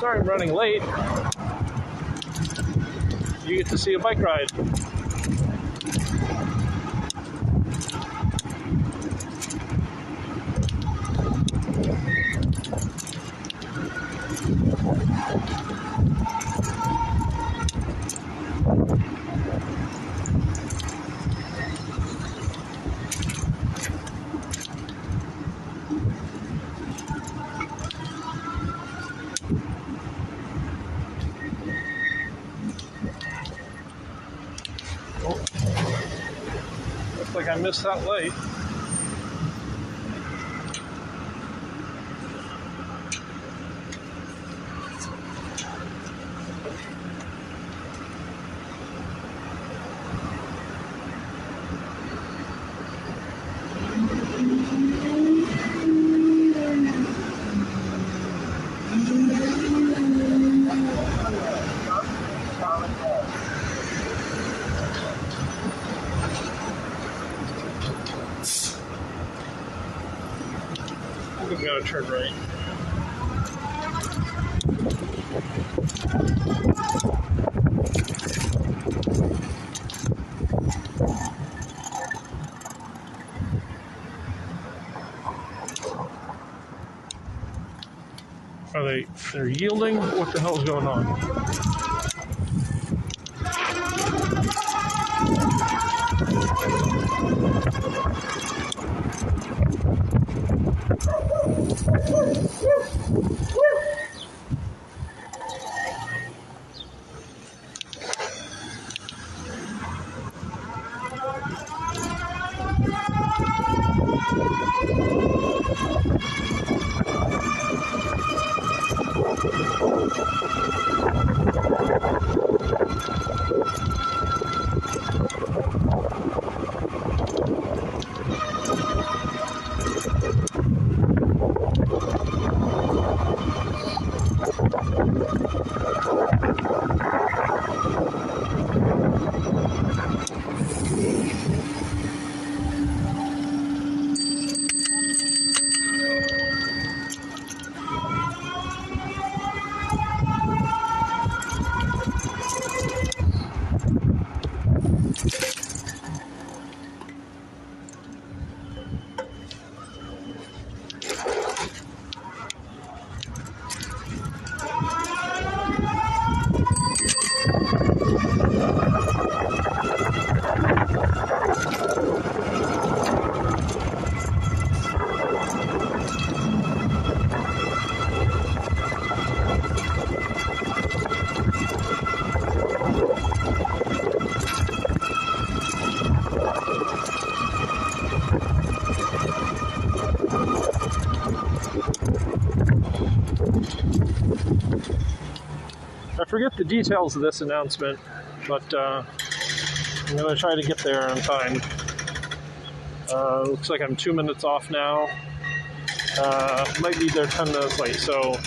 Sorry I'm running late. You get to see a bike ride. Looks like I missed that light. I'm gonna turn right. They're yielding? What the hell's going on? I forget the details of this announcement, but I'm going to try to get there on time. Looks like I'm 2 minutes off now. Might be there 10 minutes late, so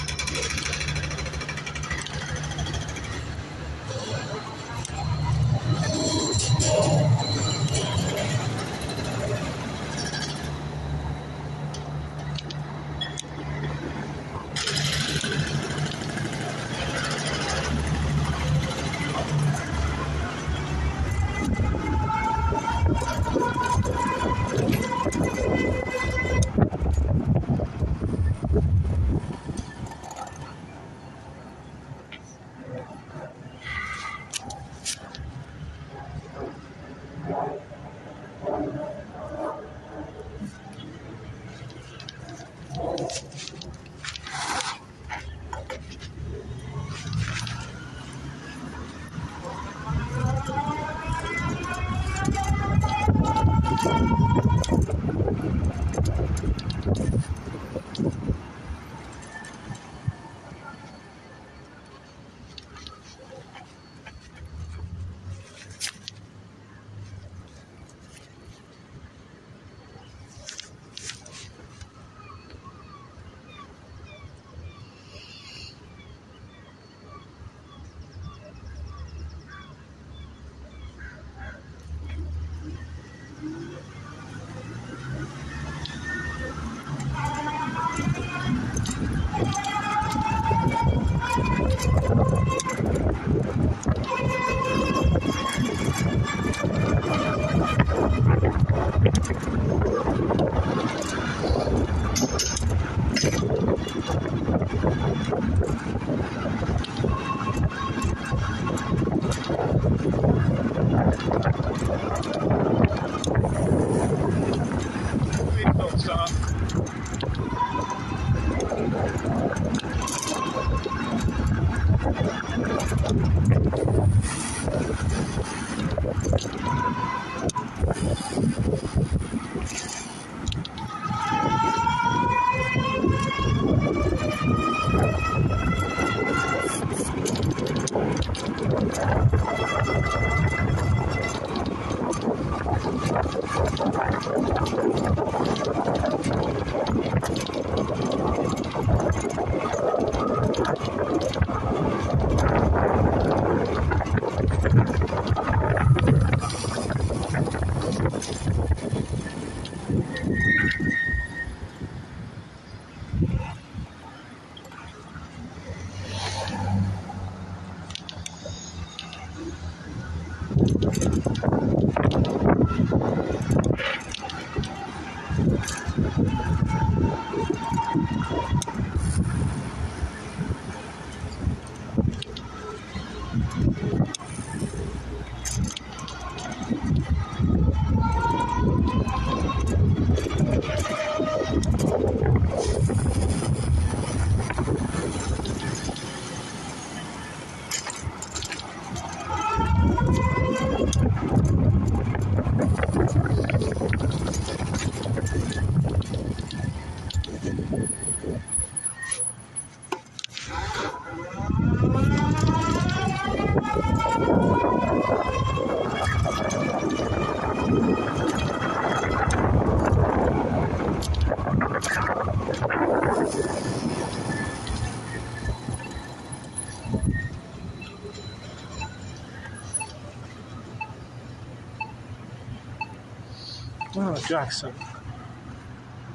Jackson.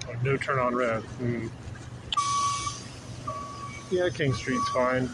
Oh, no turn on red. Yeah, King Street's fine.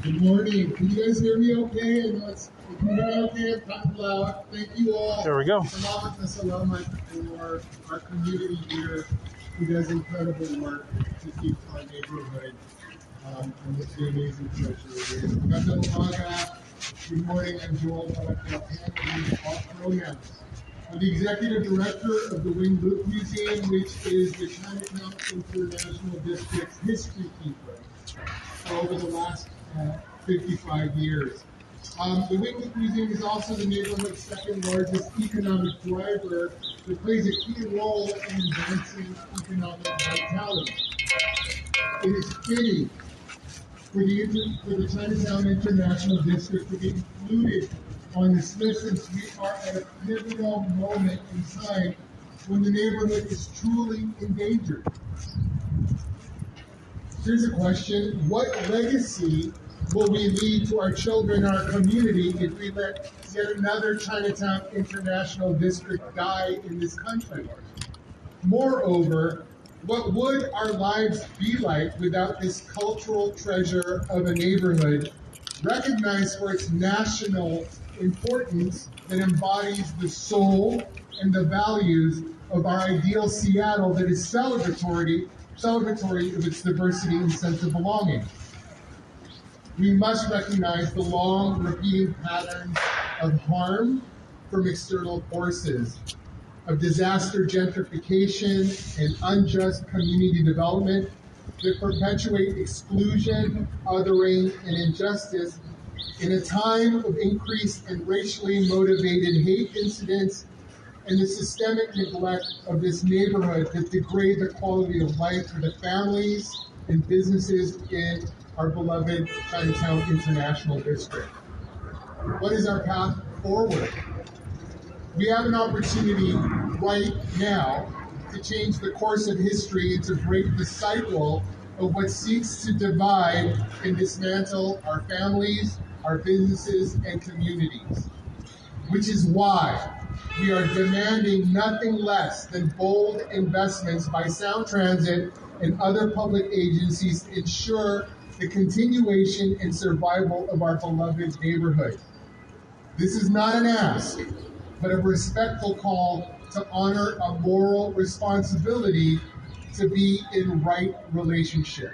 Good morning. Can you guys hear me okay? I know it's okay. It's kind of loud. Thank you all. There we go. Salamat na salamat for our community here who does incredible work to keep our neighborhood and what's the amazing treasure it is. Magandang umaga. Good morning. I'm Joel Palacao, all pronouns. I'm the executive director of the Wing Book Museum, which is the Chinatown International District's history keeper over the last 55 years. The Wing Book Museum is also the neighborhood's second largest economic driver that plays a key role in advancing economic vitality. It is fitting for the Chinatown International District to be included on this list, since we are at a pivotal moment in time when the neighborhood is truly endangered. Here's a question: what legacy will we leave to our children and our community if we let yet another Chinatown International District die in this country? Moreover, what would our lives be like without this cultural treasure of a neighborhood, recognized for its national importance that embodies the soul and the values of our ideal Seattle that is celebratory of its diversity and sense of belonging? We must recognize the long repeating patterns of harm from external forces, of disaster gentrification and unjust community development that perpetuate exclusion, othering, and injustice in a time of increased and racially motivated hate incidents and the systemic neglect of this neighborhood that degrade the quality of life for the families and businesses in our beloved Chinatown International District. What is our path forward? We have an opportunity right now to change the course of history and to break the cycle of what seeks to divide and dismantle our families, our businesses, and communities. Which is why we are demanding nothing less than bold investments by Sound Transit and other public agencies to ensure the continuation and survival of our beloved neighborhood. This is not an ask, but a respectful call to honor a moral responsibility to be in right relationship.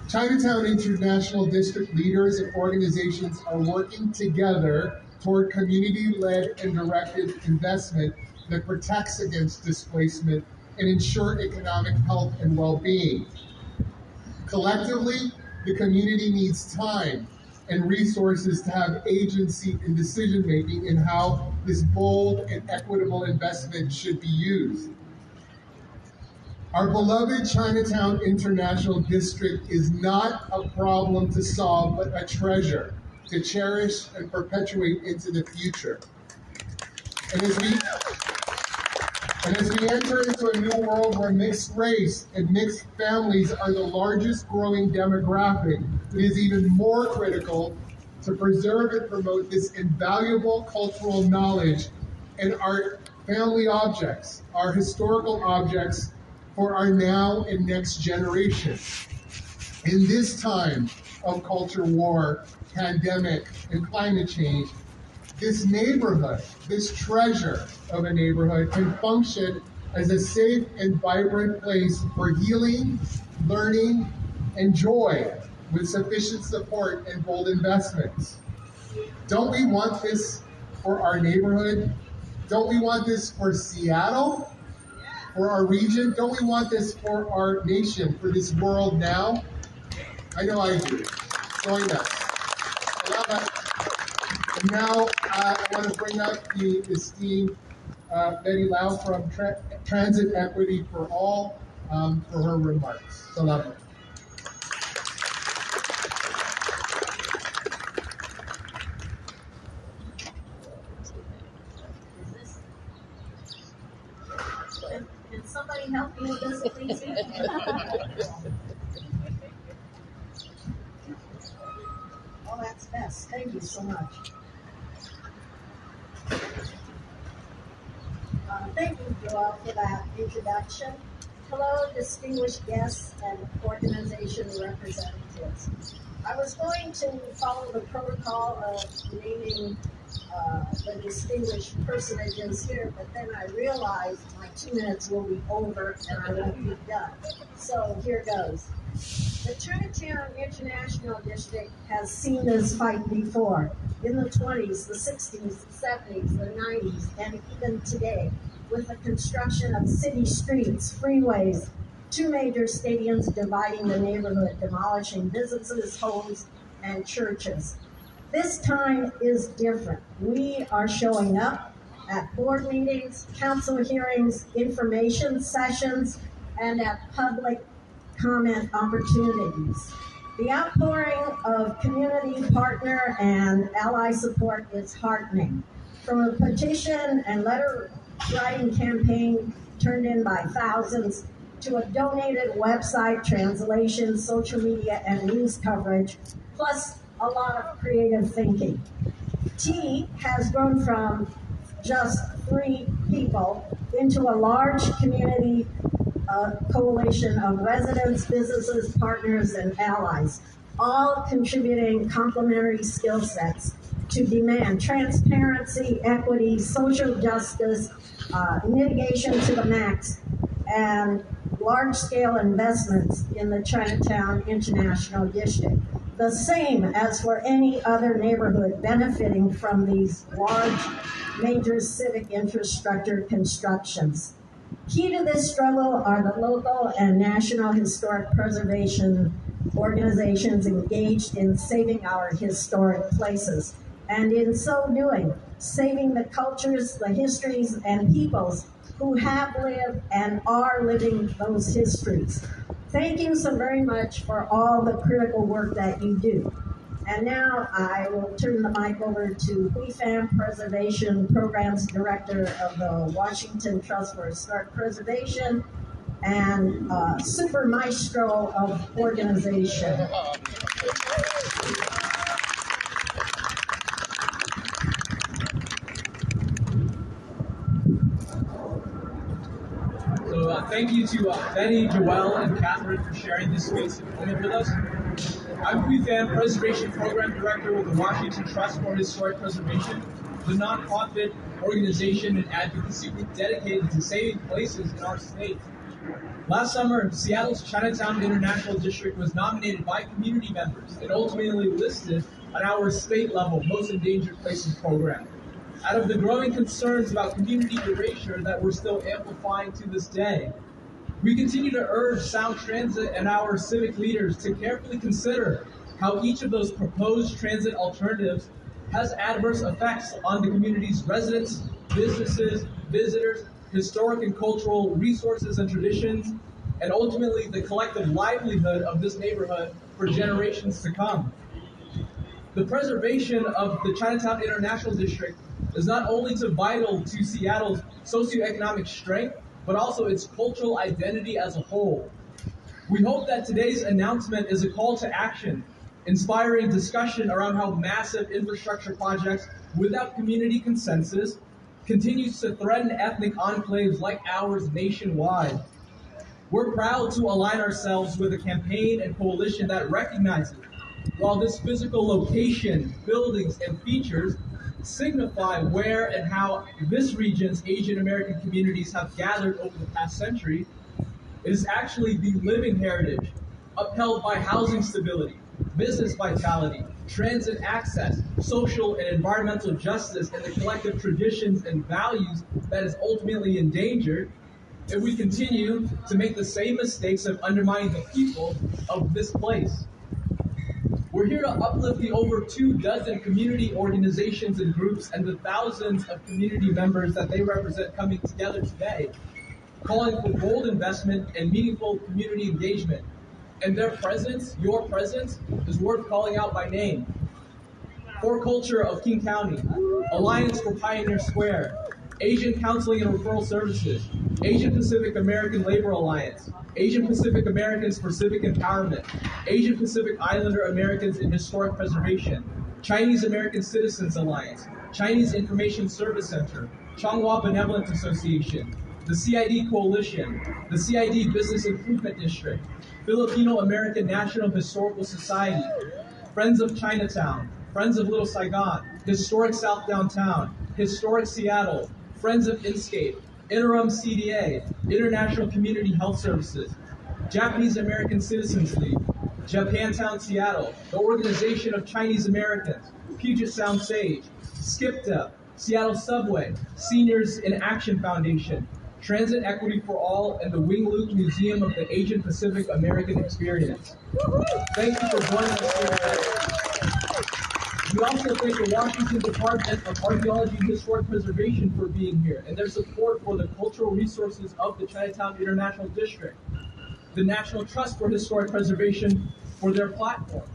Chinatown International District leaders and organizations are working together toward community-led and directed investment that protects against displacement and ensure economic health and well-being. Collectively, the community needs time and resources to have agency in decision-making in how this bold and equitable investment should be used. Our beloved Chinatown International District is not a problem to solve, but a treasure to cherish and perpetuate into the future. And as we enter into a new world where mixed race and mixed families are the largest growing demographic, it is even more critical to preserve and promote this invaluable cultural knowledge and our family objects, our historical objects, for our now and next generation. In this time of culture war, pandemic, and climate change, this neighborhood, this treasure of a neighborhood, can function as a safe and vibrant place for healing, learning, and joy with sufficient support and bold investments. Don't we want this for our neighborhood? Don't we want this for Seattle? For our region? Don't we want this for our nation, for this world now? I know I do. Join us. I love it. And now I want to bring up the esteemed Betty Lau from Transit Equity for All for her remarks. Salamat. Can somebody help me with this, please? Oh, that's best. Thank you so much. Thank you, Joel, for that introduction. Hello, distinguished guests and organization representatives. I was going to follow the protocol of naming the distinguished personages here, but then I realized my 2 minutes will be over and I won't be done. So here goes. The Chinatown International District has seen this fight before, in the 20s, the 60s, the 70s, the 90s, and even today, with the construction of city streets, freeways, 2 major stadiums dividing the neighborhood, demolishing businesses, homes, and churches. This time is different. We are showing up at board meetings, council hearings, information sessions, and at public comment opportunities. The outpouring of community partner and ally support is heartening. From a petition and letter writing campaign turned in by thousands to a donated website, translation, social media, and news coverage, plus a lot of creative thinking. T has grown from just 3 people into a large community coalition of residents, businesses, partners, and allies, all contributing complementary skill sets to demand transparency, equity, social justice, mitigation to the max, and large-scale investments in the Chinatown International District, the same as for any other neighborhood benefiting from these large major civic infrastructure constructions. Key to this struggle are the local and national historic preservation organizations engaged in saving our historic places, and in so doing, saving the cultures, the histories, and peoples who have lived and are living those histories. Thank you so very much for all the critical work that you do. And now I will turn the mic over to WeFam Preservation Programs Director of the Washington Trust for Historic Preservation and super maestro of organization. So thank you to Betty, Joelle, and Catherine for sharing this space and moment with us. I'm Hui Fan, Preservation Program Director with the Washington Trust for Historic Preservation, the nonprofit organization and advocacy group dedicated to saving places in our state. Last summer, Seattle's Chinatown International District was nominated by community members and ultimately listed on our state-level Most Endangered Places program. Out of the growing concerns about community erasure that we're still amplifying to this day, we continue to urge Sound Transit and our civic leaders to carefully consider how each of those proposed transit alternatives has adverse effects on the community's residents, businesses, visitors, historic and cultural resources and traditions, and ultimately the collective livelihood of this neighborhood for generations to come. The preservation of the Chinatown International District is not only vital to Seattle's socioeconomic strength, but also its cultural identity as a whole. We hope that today's announcement is a call to action, inspiring discussion around how massive infrastructure projects without community consensus continues to threaten ethnic enclaves like ours nationwide. We're proud to align ourselves with a campaign and coalition that recognizes while this physical location, buildings, and features signify where and how this region's Asian American communities have gathered over the past century, it is actually the living heritage upheld by housing stability, business vitality, transit access, social and environmental justice, and the collective traditions and values that is ultimately endangered if we continue to make the same mistakes of undermining the people of this place. We're here to uplift the over 24 community organizations and groups and the thousands of community members that they represent coming together today, calling for bold investment and meaningful community engagement. And their presence, your presence, is worth calling out by name. For Culture of King County, Alliance for Pioneer Square, Asian Counseling and Referral Services, Asian Pacific American Labor Alliance, Asian Pacific Americans for Civic Empowerment, Asian Pacific Islander Americans in Historic Preservation, Chinese American Citizens Alliance, Chinese Information Service Center, Changhua Benevolent Association, the CID Coalition, the CID Business Improvement District, Filipino American National Historical Society, Friends of Chinatown, Friends of Little Saigon, Historic South Downtown, Historic Seattle, Friends of Inscape, Interim CDA, International Community Health Services, Japanese American Citizens League, Japantown Seattle, the Organization of Chinese Americans, Puget Sound Sage, SkipDev, Seattle Subway, Seniors in Action Foundation, Transit Equity for All, and the Wing Loop Museum of the Asian Pacific American Experience. Thank you for joining us here today. We also thank the Washington Department of Archaeology and Historic Preservation for being here and their support for the cultural resources of the Chinatown International District, the National Trust for Historic Preservation for their platform,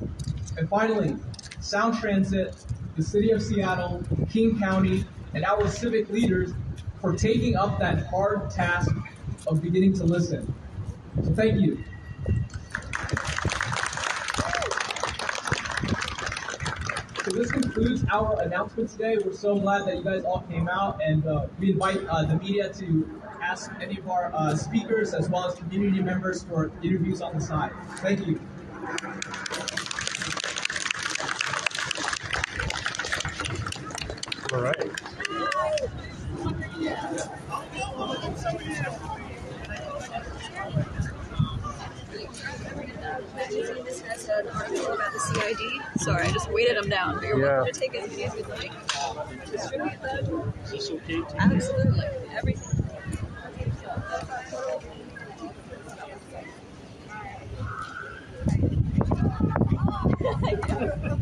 and finally, Sound Transit, the City of Seattle, King County, and our civic leaders for taking up that hard task of beginning to listen. So thank you. So this concludes our announcement today. We're so glad that you guys all came out, and we invite the media to ask any of our speakers as well as community members for interviews on the side. Thank you. All right. This has an article about the CID. Sorry, I just weighted them down. But you're welcome to take it if you'd like. Distribute them. Is this okay? Absolutely. Everything.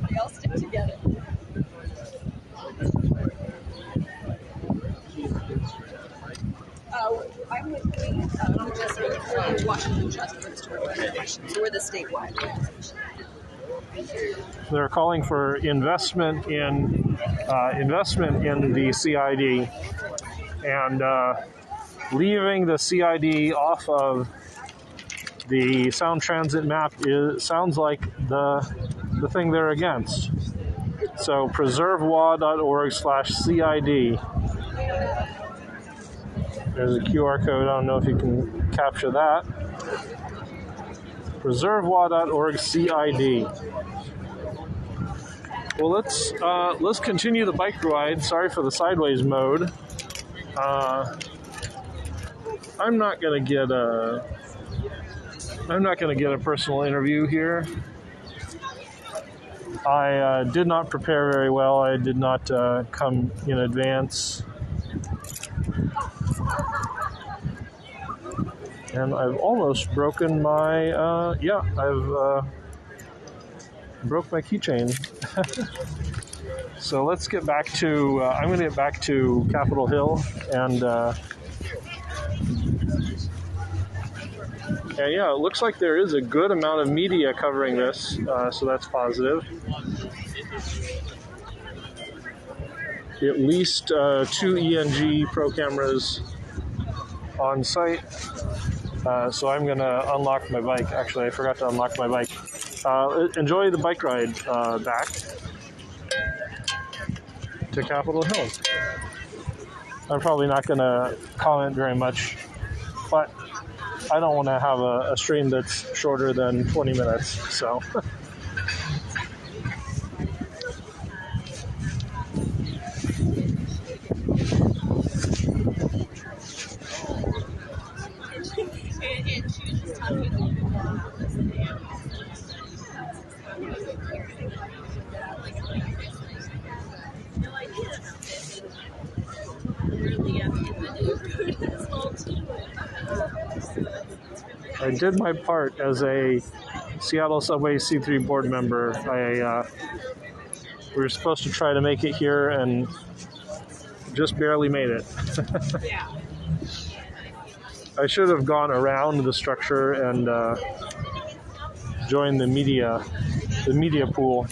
They all stick together. I'm with the Washington Trust for Historic Preservation, so we're the statewide organization. They're calling for investment in the CID and leaving the CID off of the Sound Transit map sounds like the thing they're against. So preservewa.org/CID. There's a QR code. I don't know if you can capture that. Reservoir.org CID. Well, let's continue the bike ride. Sorry for the sideways mode. I'm not gonna get a personal interview here. I did not prepare very well. I did not come in advance. And I've almost broken my, broke my keychain. So let's get back to, I'm going to get back to Capitol Hill and yeah, it looks like there is a good amount of media covering this, so that's positive. At least 2 ENG Pro cameras on site. So I'm going to unlock my bike. Actually, I forgot to unlock my bike. Enjoy the bike ride back to Capitol Hill. I'm probably not going to comment very much, but I don't want to have a stream that's shorter than 20 minutes, so. I did my part as a Seattle Subway C3 board member. We were supposed to try to make it here and just barely made it. I should have gone around the structure and joined the media pool.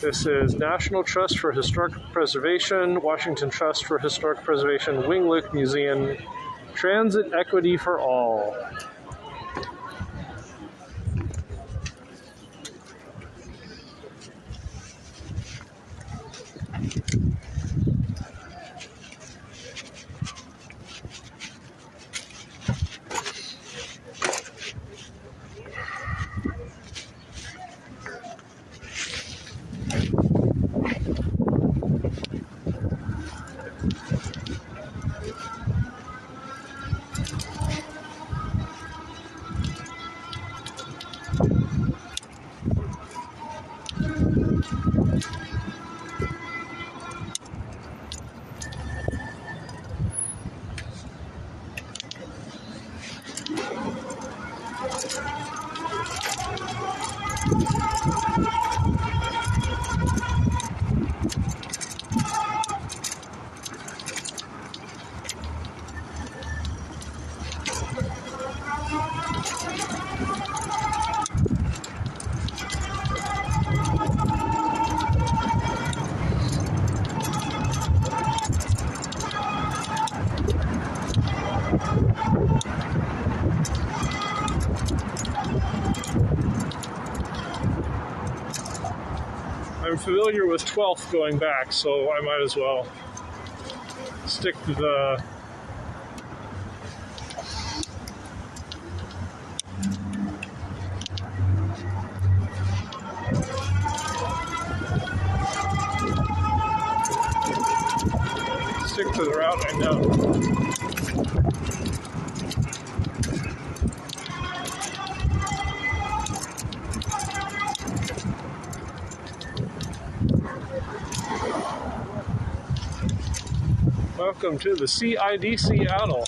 This is National Trust for Historic Preservation, Washington Trust for Historic Preservation, Wing Luke Museum, Transit Equity for All. I'm familiar with 12th going back, so I might as well stick to the route I know. Welcome to the CID Seattle.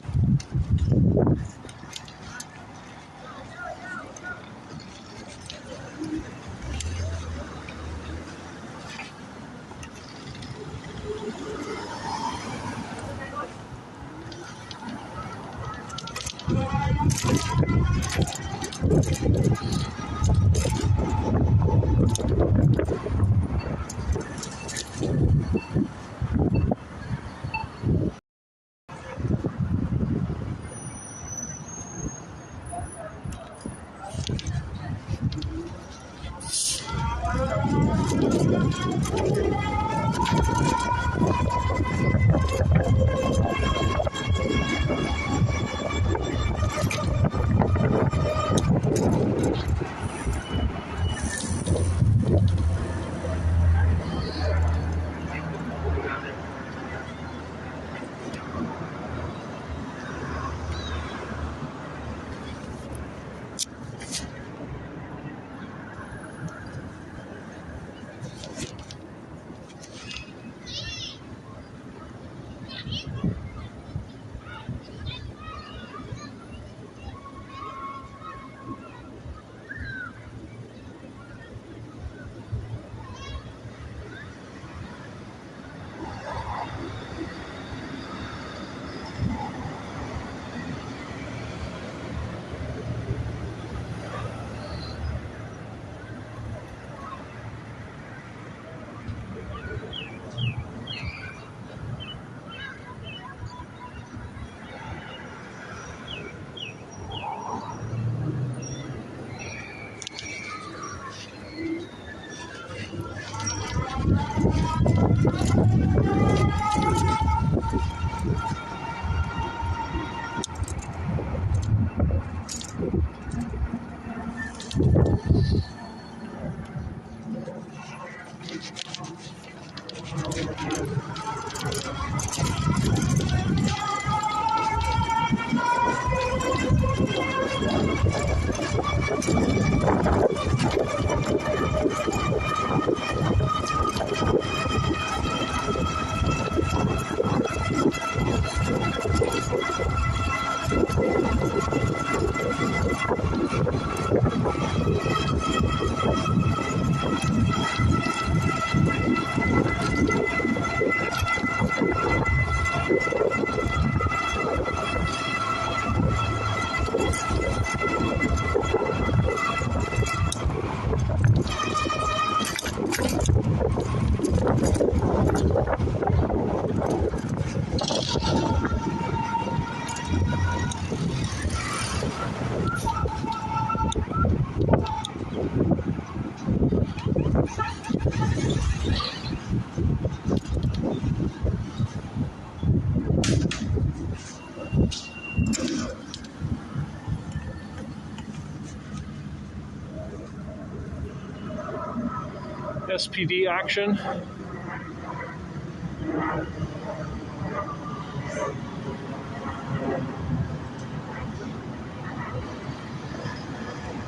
SPD action.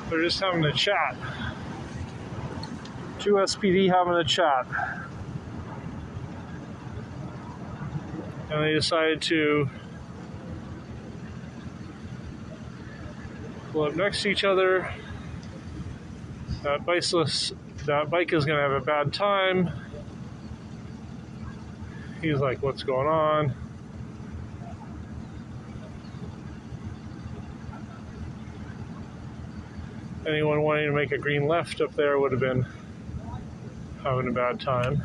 They're just having a chat. 2 SPD having a chat. And they decided to pull up next to each other. That bike is going to have a bad time. He's like, what's going on? Anyone wanting to make a green left up there would have been having a bad time.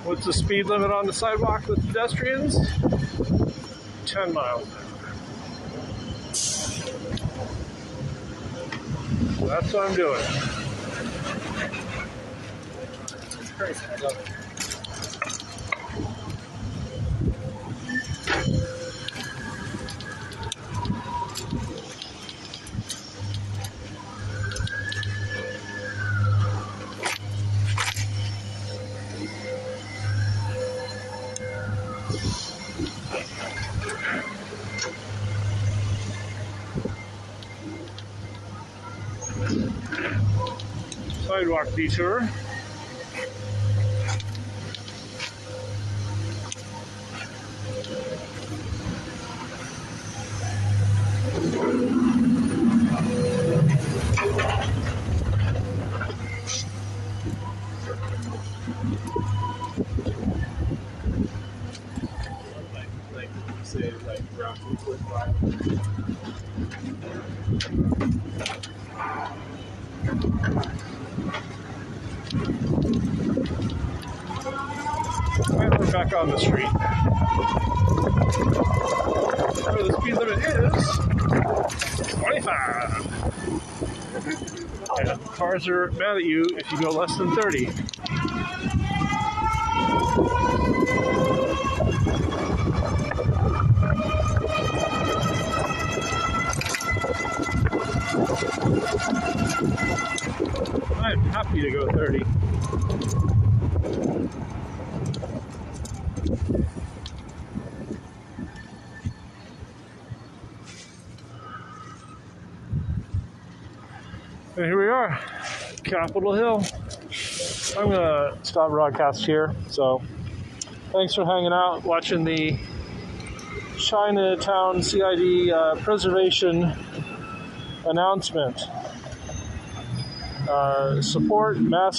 What's the speed limit on the sidewalk with pedestrians? 10 miles. That's what I'm doing. It's crazy. I love it. Sidewalk detour. Say like around 245. And we're back on the street. So the speed limit is 25. And cars are mad at you if you go less than 30. I'm happy to go 30. And here we are, Capitol Hill. I'm gonna stop broadcast here. So thanks for hanging out, watching the Chinatown CID preservation announcement. Support mass